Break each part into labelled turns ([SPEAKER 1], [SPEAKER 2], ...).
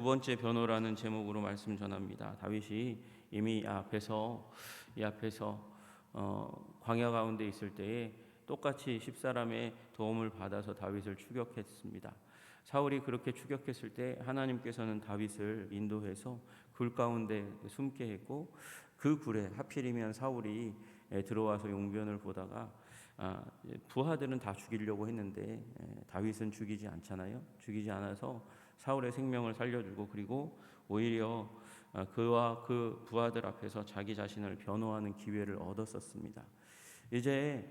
[SPEAKER 1] 두 번째 변호라는 제목으로 말씀 전합니다. 다윗이 이미 이 앞에서 광야 가운데 있을 때에 똑같이 10사람의 도움을 받아서 다윗을 추격했습니다. 사울이 그렇게 추격했을 때 하나님께서는 다윗을 인도해서 굴 가운데 숨게 했고, 그 굴에 하필이면 사울이 들어와서 용변을 보다가 부하들은 다 죽이려고 했는데 다윗은 죽이지 않잖아요. 죽이지 않아서 사울의 생명을 살려주고, 그리고 오히려 그와 그 부하들 앞에서 자기 자신을 변호하는 기회를 얻었었습니다. 이제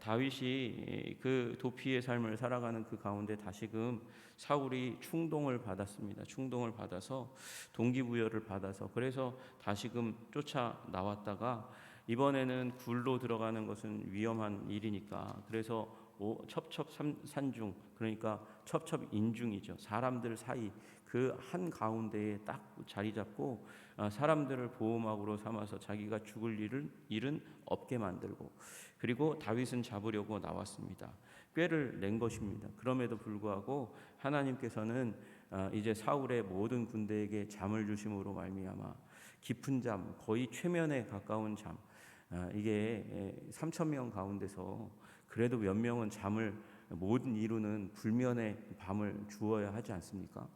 [SPEAKER 1] 다윗이 그 도피의 삶을 살아가는 그 가운데 다시금 사울이 충동을 받았습니다. 충동을 받아서 동기부여를 받아서, 그래서 다시금 쫓아 나왔다가 이번에는 굴로 들어가는 것은 위험한 일이니까, 그래서 첩첩산중, 그러니까 첩첩인중이죠. 사람들 사이 그 한 가운데에 딱 자리 잡고 사람들을 보호막으로 삼아서 자기가 죽을 일은 없게 만들고, 그리고 다윗은 잡으려고 나왔습니다. 꾀를 낸 것입니다. 그럼에도 불구하고 하나님께서는 이제 사울의 모든 군대에게 잠을 주심으로 말미암아 깊은 잠, 거의 최면에 가까운 잠, 이게 3천 명 가운데서 그래도 몇 명은 잠을 모든 이루는 불면의 밤을 주어야 하지 않습니까?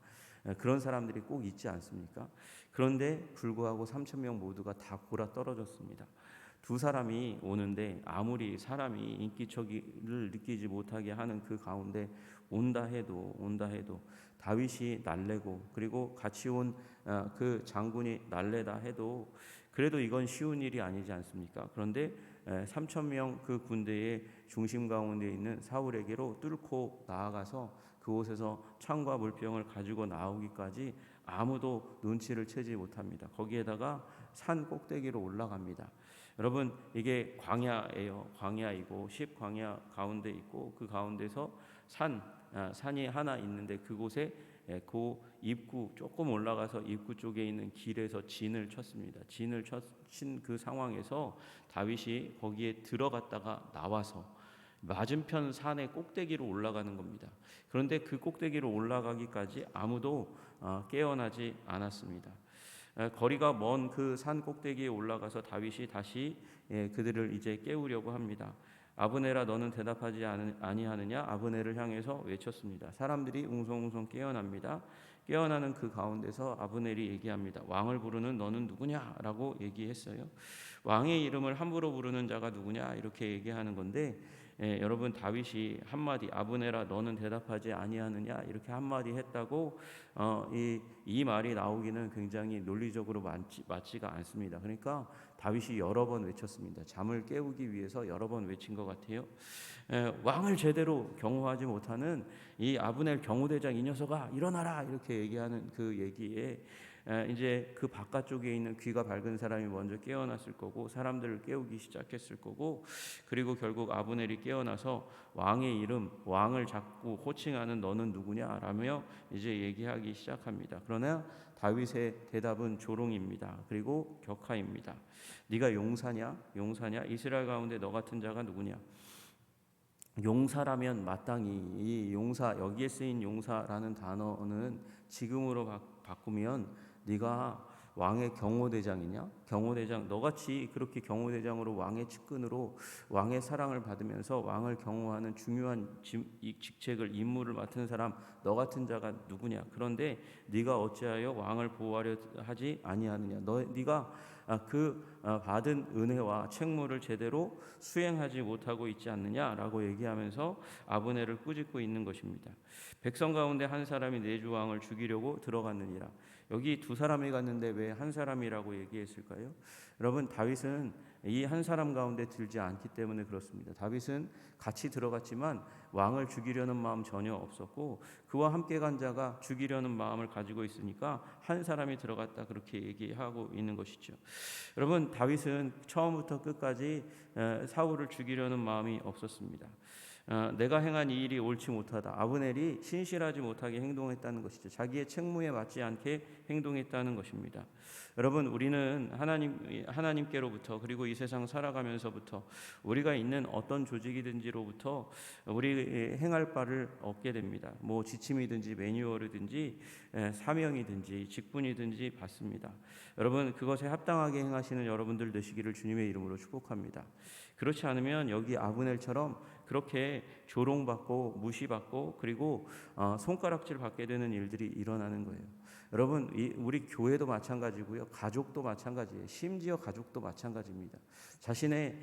[SPEAKER 1] 그런 사람들이 꼭 있지 않습니까? 그런데 불구하고 3천 명 모두가 다 골아 떨어졌습니다. 두 사람이 오는데 아무리 사람이 인기척을 느끼지 못하게 하는 그 가운데 온다 해도 다윗이 날래고, 그리고 같이 온 그 장군이 날래다 해도 그래도 이건 쉬운 일이 아니지 않습니까? 그런데 3천 명 그 군대의 중심 가운데 있는 사울에게로 뚫고 나아가서 그곳에서 창과 물병을 가지고 나오기까지 아무도 눈치를 채지 못합니다. 거기에다가 산 꼭대기로 올라갑니다. 여러분, 이게 광야예요. 광야이고 10광야 가운데 있고, 그 가운데서 산이 하나 있는데 그곳에 그 입구 조금 올라가서 입구 쪽에 있는 길에서 진을 쳤습니다. 진을 친 그 상황에서 다윗이 거기에 들어갔다가 나와서 맞은편 산의 꼭대기로 올라가는 겁니다. 그런데 그 꼭대기로 올라가기까지 아무도 깨어나지 않았습니다. 거리가 먼 그 산 꼭대기에 올라가서 다윗이 다시 그들을 이제 깨우려고 합니다. 아브네라, 너는 대답하지 아니하느냐? 아브네를 향해서 외쳤습니다. 사람들이 웅성웅성 깨어납니다. 깨어나는 그 가운데서 아브넬이 얘기합니다. 왕을 부르는 너는 누구냐라고 얘기했어요. 왕의 이름을 함부로 부르는 자가 누구냐, 이렇게 얘기하는 건데, 여러분, 다윗이 한마디 아브넬아 너는 대답하지 아니하느냐 이렇게 한마디 했다고 이 말이 나오기는 굉장히 논리적으로 맞지가 않습니다. 그러니까 다윗이 여러 번 외쳤습니다. 잠을 깨우기 위해서 여러 번 외친 것 같아요. 왕을 제대로 경호하지 못하는 이 아브넬 경호대장 이 녀석아 일어나라, 이렇게 얘기하는 그 얘기에 이제 그 바깥쪽에 있는 귀가 밝은 사람이 먼저 깨어났을 거고, 사람들을 깨우기 시작했을 거고, 그리고 결국 아브넬이 깨어나서 왕의 이름, 왕을 자꾸 호칭하는 너는 누구냐라며 이제 얘기하기 시작합니다. 그러나 다윗의 대답은 조롱입니다. 그리고 격하입니다. 네가 용사냐? 이스라엘 가운데 너 같은 자가 누구냐? 용사라면 마땅히 이 용사, 여기에 쓰인 용사라는 단어는 지금으로 바꾸면 네가 왕의 경호대장이냐? 경호대장, 너같이 그렇게 경호대장으로 왕의 측근으로 왕의 사랑을 받으면서 왕을 경호하는 중요한 직책을, 임무를 맡은 사람, 너 같은 자가 누구냐? 그런데 네가 어찌하여 왕을 보호하려 하지 아니하느냐? 네가 그 받은 은혜와 책무를 제대로 수행하지 못하고 있지 않느냐라고 얘기하면서 아브넬을 꾸짖고 있는 것입니다. 백성 가운데 한 사람이 내 주 왕을 죽이려고 들어갔느니라. 여기 두 사람이 갔는데 왜 한 사람이라고 얘기했을까요? 여러분, 다윗은 이 한 사람 가운데 들지 않기 때문에 그렇습니다. 다윗은 같이 들어갔지만 왕을 죽이려는 마음 전혀 없었고, 그와 함께 간 자가 죽이려는 마음을 가지고 있으니까 한 사람이 들어갔다, 그렇게 얘기하고 있는 것이죠. 여러분, 다윗은 처음부터 끝까지 사울을 죽이려는 마음이 없었습니다. 내가 행한 이 일이 옳지 못하다. 아브넬이 신실하지 못하게 행동했다는 것이죠. 자기의 책무에 맞지 않게 행동했다는 것입니다. 여러분, 우리는 하나님께로부터, 그리고 이 세상 살아가면서부터 우리가 있는 어떤 조직이든지로부터 우리 행할 바를 얻게 됩니다. 뭐 지침이든지 매뉴얼이든지 사명이든지 직분이든지 받습니다. 여러분, 그것에 합당하게 행하시는 여러분들 되시기를 주님의 이름으로 축복합니다. 그렇지 않으면 여기 아브넬처럼 그렇게 조롱받고 무시받고 그리고 손가락질 받게 되는 일들이 일어나는 거예요. 여러분, 우리 교회도 마찬가지고요, 가족도 마찬가지예요. 심지어 가족도 마찬가지입니다. 자신의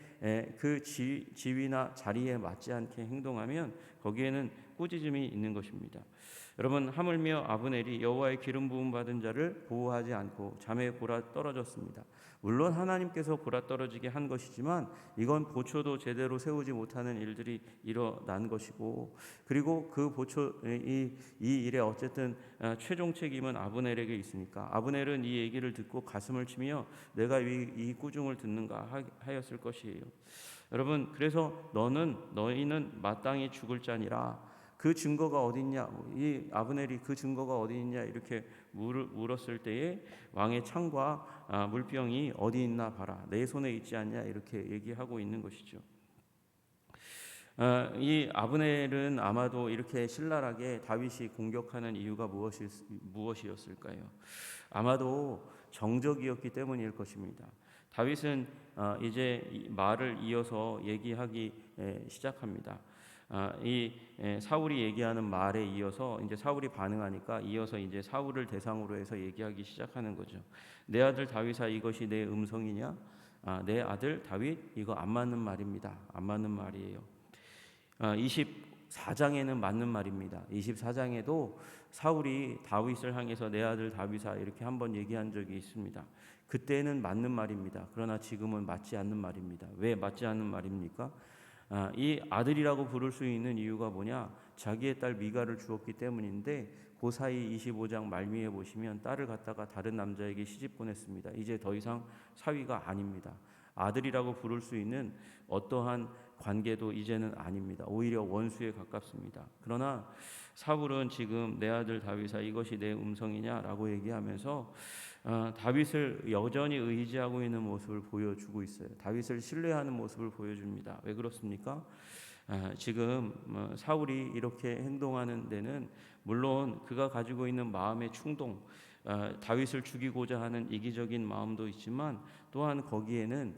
[SPEAKER 1] 그 지위나 자리에 맞지 않게 행동하면 거기에는 꾸짖음이 있는 것입니다. 여러분, 하물며 아브넬이 여호와의 기름 부음 받은 자를 보호하지 않고 잠에 골아 떨어졌습니다. 물론 하나님께서 골아 떨어지게 한 것이지만 이건 보초도 제대로 세우지 못하는 일들이 일어난 것이고, 그리고 그 보초 이 일에 어쨌든 최종 책임은 아브넬에게 있으니까 아브넬은 이 얘기를 듣고 가슴을 치며 내가 이 꾸중을 듣는가 하였을 것이에요. 여러분, 그래서 너희는 마땅히 죽을 자니라. 그 증거가 어디 있냐? 이 아브넬이 그 증거가 어디 있냐? 이렇게 물었을 때에 왕의 창과 물병이 어디 있나 봐라. 내 손에 있지 않냐? 이렇게 얘기하고 있는 것이죠. 이 아브넬은 아마도 이렇게 신랄하게 다윗이 공격하는 이유가 무엇이었을까요? 아마도 정적이었기 때문일 것입니다. 다윗은 이제 말을 이어서 얘기하기 시작합니다. 이 사울이 얘기하는 말에 이어서 이제 사울이 반응하니까 이어서 이제 사울을 대상으로 해서 얘기하기 시작하는 거죠. 내 아들 다윗아, 이것이 내 음성이냐? 내 아들 다윗, 이거 안 맞는 말입니다. 안 맞는 말이에요. 24장에는 맞는 말입니다. 24장에도 사울이 다윗을 향해서 내 아들 다윗아 이렇게 한번 얘기한 적이 있습니다. 그때는 맞는 말입니다. 그러나 지금은 맞지 않는 말입니다. 왜 맞지 않는 말입니까? 이 아들이라고 부를 수 있는 이유가 뭐냐? 자기의 딸 미가를 주었기 때문인데 그 사이 25장 말미에 보시면 딸을 갖다가 다른 남자에게 시집 보냈습니다. 이제 더 이상 사위가 아닙니다. 아들이라고 부를 수 있는 어떠한 관계도 이제는 아닙니다. 오히려 원수에 가깝습니다. 그러나 사울은 지금 내 아들 다윗아, 이것이 내 음성이냐라고 얘기하면서 다윗을 여전히 의지하고 있는 모습을 보여주고 있어요. 다윗을 신뢰하는 모습을 보여줍니다. 왜 그렇습니까? 지금 사울이 이렇게 행동하는 데는 물론 그가 가지고 있는 마음의 충동, 다윗을 죽이고자 하는 이기적인 마음도 있지만 또한 거기에는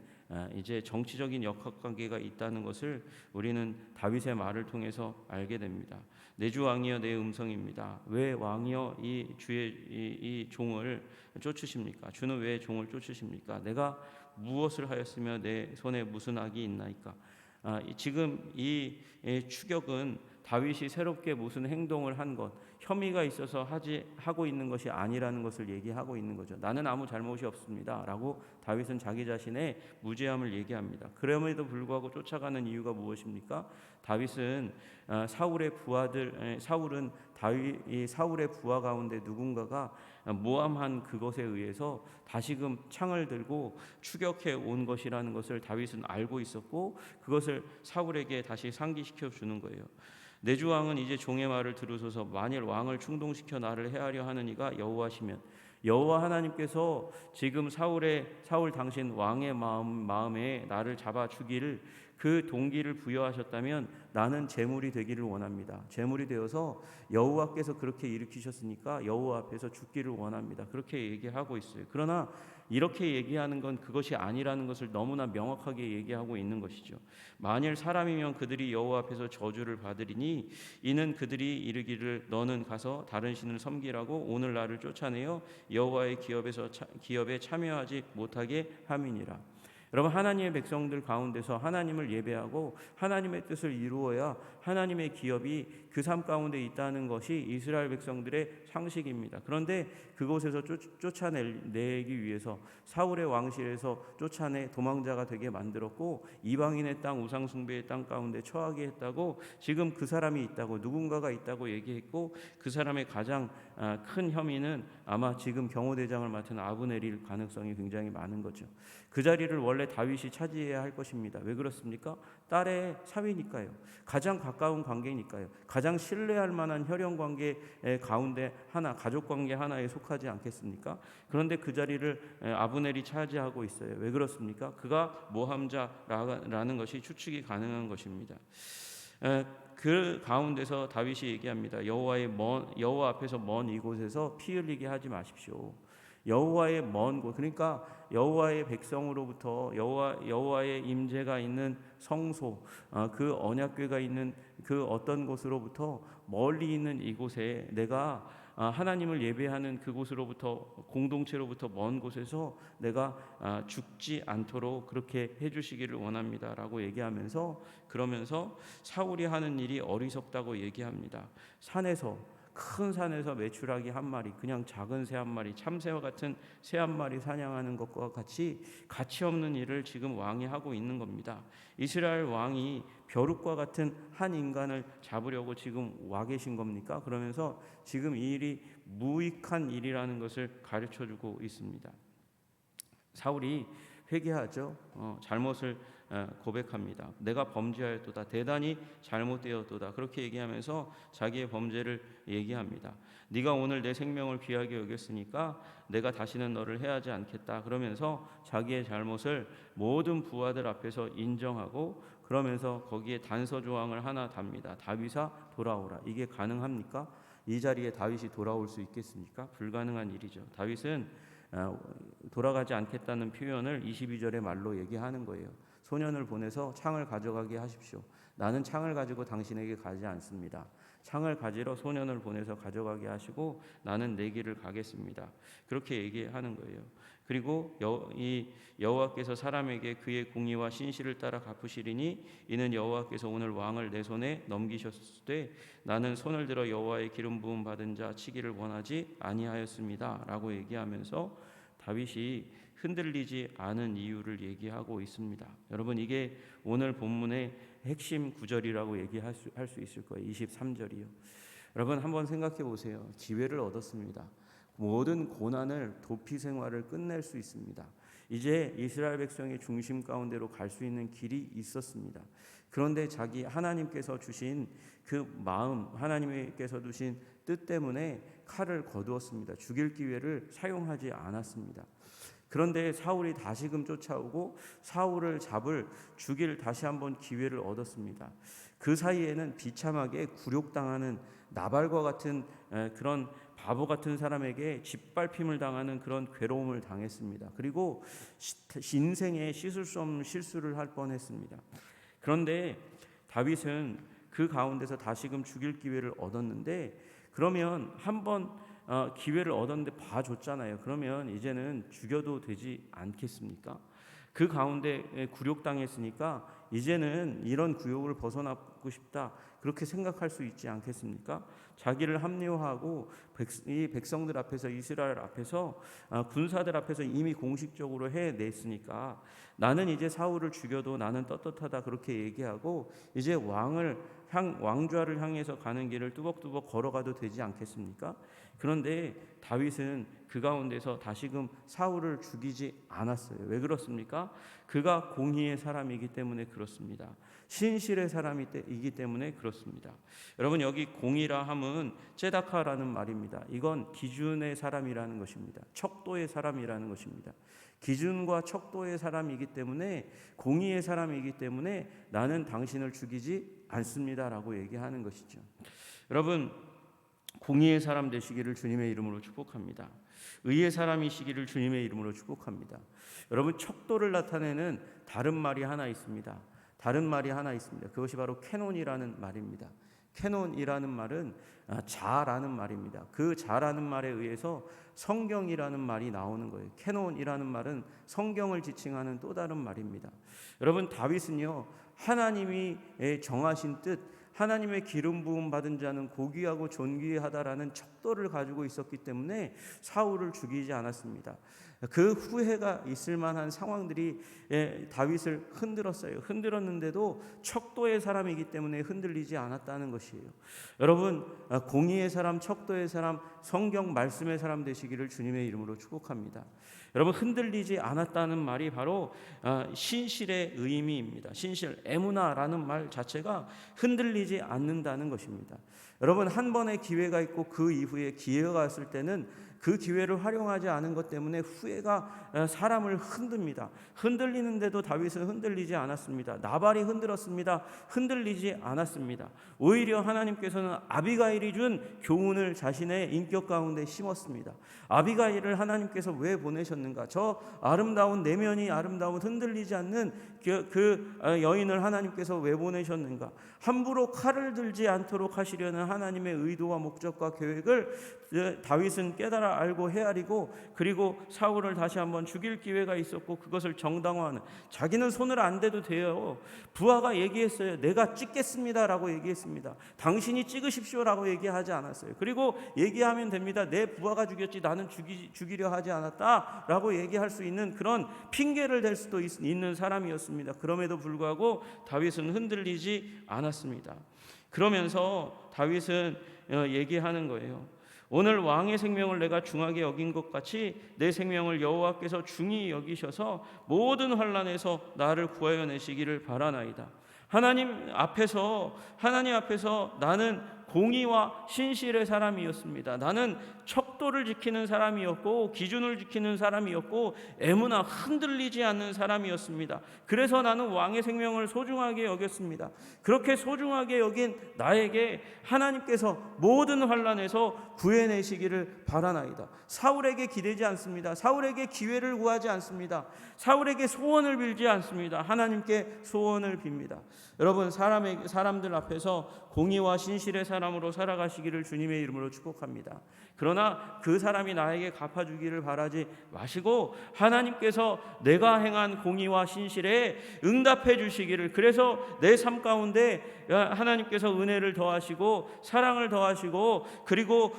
[SPEAKER 1] 이제 정치적인 역학관계가 있다는 것을 우리는 다윗의 말을 통해서 알게 됩니다. 내 주 왕이여 내 음성입니다. 왜 왕이여 이 주의 이 종을 쫓으십니까? 주는 왜 종을 쫓으십니까? 내가 무엇을 하였으며 내 손에 무슨 악이 있나이까? 지금 이 추격은 다윗이 새롭게 무슨 행동을 한 것, 혐의가 있어서 하고 있는 것이 아니라는 것을 얘기하고 있는 거죠. 나는 아무 잘못이 없습니다 라고 다윗은 자기 자신의 무죄함을 얘기합니다. 그럼에도 불구하고 쫓아가는 이유가 무엇입니까? 다윗은 사울은 사울의 부하 가운데 누군가가 모함한 그것에 의해서 다시금 창을 들고 추격해 온 것이라는 것을 다윗은 알고 있었고 그것을 사울에게 다시 상기시켜 주는 거예요. 내 주 왕은 이제 종의 말을 들으소서. 만일 왕을 충동시켜 나를 해하려 하는 이가 여호와시면, 여호와 하나님께서 지금 사울 당신 왕의 마음에 나를 잡아 죽이를 그 동기를 부여하셨다면 나는 제물이 되기를 원합니다. 제물이 되어서 여호와께서 그렇게 일으키셨으니까 여호와 앞에서 죽기를 원합니다. 그렇게 얘기하고 있어요. 그러나 이렇게 얘기하는 건 그것이 아니라는 것을 너무나 명확하게 얘기하고 있는 것이죠. 만일 사람이면 그들이 여호와 앞에서 저주를 받으리니 이는 그들이 이르기를 너는 가서 다른 신을 섬기라고 오늘 나를 쫓아내어 여호와의 기업에 참여하지 못하게 함이니라. 여러분, 하나님의 백성들 가운데서 하나님을 예배하고 하나님의 뜻을 이루어야 하나님의 기업이 그 삶 가운데 있다는 것이 이스라엘 백성들의 상식입니다. 그런데 그곳에서 쫓아내기 위해서 사울의 왕실에서 쫓아내 도망자가 되게 만들었고 이방인의 땅, 우상 숭배의 땅 가운데 처하게 했다고, 지금 그 사람이 있다고, 누군가가 있다고 얘기했고 그 사람의 가장 큰 혐의는 아마 지금 경호대장을 맡은 아브넬일 가능성이 굉장히 많은 거죠. 그 자리를 원래 다윗이 차지해야 할 것입니다. 왜 그렇습니까? 딸의 사위니까요. 가장 가까운 관계니까요. 가장 신뢰할 만한 혈연 관계 가운데 하나, 가족 관계 하나에 속하지 않겠습니까? 그런데 그 자리를 아브넬이 차지하고 있어요. 왜 그렇습니까? 그가 모함자라는 것이 추측이 가능한 것입니다. 그 가운데서 다윗이 얘기합니다. 여호와 앞에서 먼 이곳에서 피 흘리게 하지 마십시오. 여호와의 먼 곳, 그러니까 여호와의 백성으로부터 여호와의 임재가 있는 성소, 그 언약궤가 있는 그 어떤 곳으로부터 멀리 있는 이곳에 내가 하나님을 예배하는 그곳으로부터, 공동체로부터 먼 곳에서 내가 죽지 않도록 그렇게 해주시기를 원합니다라고 얘기하면서, 그러면서 사울이 하는 일이 어리석다고 얘기합니다. 큰 산에서 메추라기 한 마리, 그냥 작은 새 한 마리, 참새와 같은 새 한 마리 사냥하는 것과 같이 가치 없는 일을 지금 왕이 하고 있는 겁니다. 이스라엘 왕이 벼룩과 같은 한 인간을 잡으려고 지금 와 계신 겁니까? 그러면서 지금 이 일이 무익한 일이라는 것을 가르쳐주고 있습니다. 사울이 회개하죠. 잘못을 고백합니다. 내가 범죄하였도다. 대단히 잘못되었도다. 그렇게 얘기하면서 자기의 범죄를 얘기합니다. 네가 오늘 내 생명을 귀하게 여겼으니까 내가 다시는 너를 해하지 않겠다. 그러면서 자기의 잘못을 모든 부하들 앞에서 인정하고, 그러면서 거기에 단서 조항을 하나 답니다. 다윗아 돌아오라. 이게 가능합니까? 이 자리에 다윗이 돌아올 수 있겠습니까? 불가능한 일이죠. 다윗은 돌아가지 않겠다는 표현을 22절의 말로 얘기하는 거예요. 소년을 보내서 창을 가져가게 하십시오. 나는 창을 가지고 당신에게 가지 않습니다. 창을 가지러 소년을 보내서 가져가게 하시고 나는 내 길을 가겠습니다. 그렇게 얘기하는 거예요. 그리고 여호와께서 사람에게 그의 공의와 신실을 따라 갚으시리니 이는 여호와께서 오늘 왕을 내 손에 넘기셨을 때 나는 손을 들어 여호와의 기름 부음 받은 자 치기를 원하지 아니하였습니다 라고 얘기하면서 다윗이 흔들리지 않은 이유를 얘기하고 있습니다. 여러분, 이게 오늘 본문의 핵심 구절이라고 얘기할 수 있을 거예요. 23절이요. 여러분, 한번 생각해 보세요. 기회를 얻었습니다. 모든 고난을 도피 생활을 끝낼 수 있습니다. 이제 이스라엘 백성의 중심 가운데로 갈 수 있는 길이 있었습니다. 그런데 하나님께서 주신 그 마음, 하나님께서 주신 뜻 때문에 칼을 거두었습니다. 죽일 기회를 사용하지 않았습니다. 그런데 사울이 다시금 쫓아오고 사울을 죽일 다시 한번 기회를 얻었습니다. 그 사이에는 비참하게 굴욕당하는 나발과 같은 그런 바보 같은 사람에게 짓밟힘을 당하는 그런 괴로움을 당했습니다. 그리고 인생에 씻을 수 없는 실수를 할 뻔했습니다. 그런데 다윗은 그 가운데서 다시금 죽일 기회를 얻었는데, 그러면 한번 기회를 얻었는데 봐줬잖아요. 그러면 이제는 죽여도 되지 않겠습니까? 그 가운데 굴욕당했으니까 이제는 이런 굴욕을 벗어나고 싶다, 그렇게 생각할 수 있지 않겠습니까? 자기를 합리화하고 이 백성들 앞에서, 이스라엘 앞에서, 군사들 앞에서 이미 공식적으로 해냈으니까 나는 이제 사울을 죽여도 나는 떳떳하다, 그렇게 얘기하고 이제 왕좌를 향해서 가는 길을 뚜벅뚜벅 걸어가도 되지 않겠습니까? 그런데 다윗은 그 가운데서 다시금 사울을 죽이지 않았어요. 왜 그렇습니까? 그가 공의의 사람이기 때문에 그렇습니다. 신실의 사람이기 때문에 그렇습니다. 여러분, 여기 공의라 함은 ጼ다카라는 말입니다. 이건 기준의 사람이라는 것입니다. 척도의 사람이라는 것입니다. 기준과 척도의 사람이기 때문에, 공의의 사람이기 때문에 나는 당신을 죽이지 않습니다라고 얘기하는 것이죠. 여러분, 공의의 사람 되시기를 주님의 이름으로 축복합니다. 의의 사람이시기를 주님의 이름으로 축복합니다. 여러분, 척도를 나타내는 다른 말이 하나 있습니다. 그것이 바로 캐논이라는 말입니다. 캐논이라는 말은 자라는 말입니다. 그 자라는 말에 의해서 성경이라는 말이 나오는 거예요. 캐논이라는 말은 성경을 지칭하는 또 다른 말입니다. 여러분, 다윗은요, 하나님이 정하신 뜻, 하나님의 기름 부음 받은 자는 고귀하고 존귀하다라는 척도를 가지고 있었기 때문에 사울을 죽이지 않았습니다. 그 후회가 있을 만한 상황들이 다윗을 흔들었어요. 흔들었는데도 척도의 사람이기 때문에 흔들리지 않았다는 것이에요. 여러분, 공의의 사람, 척도의 사람, 성경 말씀의 사람 되시기를 주님의 이름으로 축복합니다. 여러분, 흔들리지 않았다는 말이 바로 신실의 의미입니다. 신실, 에무나라는 말 자체가 흔들리지 않는다는 것입니다. 여러분, 한 번의 기회가 있고 그 이후에 기회가 왔을 때는 그 기회를 활용하지 않은 것 때문에 후회가 사람을 흔듭니다. 흔들리는데도 다윗은 흔들리지 않았습니다. 나발이 흔들었습니다. 흔들리지 않았습니다. 오히려 하나님께서는 아비가일이 준 교훈을 자신의 인격 가운데 심었습니다. 아비가일을 하나님께서 왜 보내셨는가? 저 아름다운, 내면이 아름다운, 흔들리지 않는 그 여인을 하나님께서 왜 보내셨는가? 함부로 칼을 들지 않도록 하시려는 하나님의 의도와 목적과 계획을 다윗은 깨달아 알고 헤아리고, 그리고 사울을 다시 한번 죽일 기회가 있었고 그것을 정당화하는, 자기는 손을 안 대도 돼요. 부하가 얘기했어요. 내가 찍겠습니다라고 얘기했습니다. 당신이 찍으십시오라고 얘기하지 않았어요. 그리고 얘기하면 됩니다. 내 부하가 죽였지 나는 죽이려 하지 않았다라고 얘기할 수 있는 그런 핑계를 댈 수도 있는 사람이었습니다. 그럼에도 불구하고 다윗은 흔들리지 않았습니다. 그러면서 다윗은 얘기하는 거예요. 오늘 왕의 생명을 내가 중하게 여긴 것 같이 내 생명을 여호와께서 중히 여기셔서 모든 환난에서 나를 구하여 내시기를 바라나이다. 하나님 앞에서 나는 공의와 신실의 사람이었습니다. 나는 척도를 지키는 사람이었고 기준을 지키는 사람이었고 에무나 흔들리지 않는 사람이었습니다. 그래서 나는 왕의 생명을 소중하게 여겼습니다. 그렇게 소중하게 여긴 나에게 하나님께서 모든 환난에서 구해내시기를 바라나이다. 사울에게 기대지 않습니다. 사울에게 기회를 구하지 않습니다. 사울에게 소원을 빌지 않습니다. 하나님께 소원을 빕니다. 여러분, 사람들 앞에서 공의와 신실의 사람으로 살아가시기를 주님의 이름으로 축복합니다. 그러나 그 사람이 나에게 갚아주기를 바라지 마시고 하나님께서 내가 행한 공의와 신실에 응답해 주시기를, 그래서 내 삶 가운데 하나님께서 은혜를 더하시고 사랑을 더하시고 그리고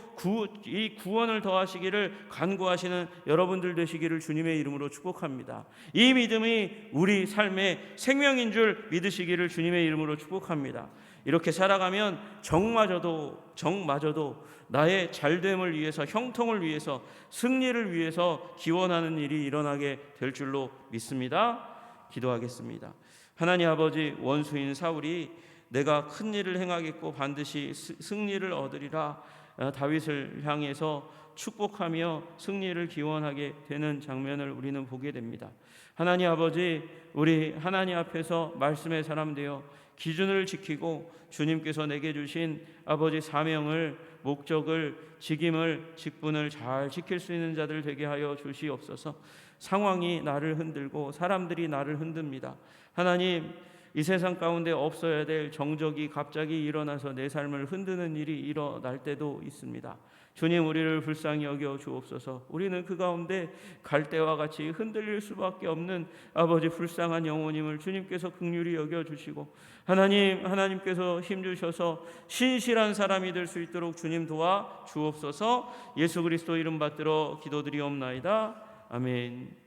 [SPEAKER 1] 이 구원을 더하시기를 간구하시는 여러분들 되시기를 주님의 이름으로 축복합니다. 이 믿음이 우리 삶의 생명인 줄 믿으시기를 주님의 이름으로 축복합니다. 이렇게 살아가면 정마저도 나의 잘됨을 위해서, 형통을 위해서, 승리를 위해서 기원하는 일이 일어나게 될 줄로 믿습니다. 기도하겠습니다. 하나님 아버지, 원수인 사울이 내가 큰 일을 행하겠고 반드시 승리를 얻으리라 다윗을 향해서 축복하며 승리를 기원하게 되는 장면을 우리는 보게 됩니다. 하나님 아버지, 우리 하나님 앞에서 말씀의 사람 되어 기준을 지키고 주님께서 내게 주신 아버지 사명을, 목적을, 직임을, 직분을 잘 지킬 수 있는 자들 되게 하여 주시옵소서. 상황이 나를 흔들고 사람들이 나를 흔듭니다. 하나님, 이 세상 가운데 없어야 될 정적이 갑자기 일어나서 내 삶을 흔드는 일이 일어날 때도 있습니다. 주님, 우리를 불쌍히 여겨 주옵소서. 우리는 그 가운데 갈대와 같이 흔들릴 수밖에 없는 아버지 불쌍한 영혼임을 주님께서 긍휼히 여겨 주시고 하나님께서 힘주셔서 신실한 사람이 될 수 있도록 주님 도와 주옵소서. 예수 그리스도 이름 받들어 기도드리옵나이다. 아멘.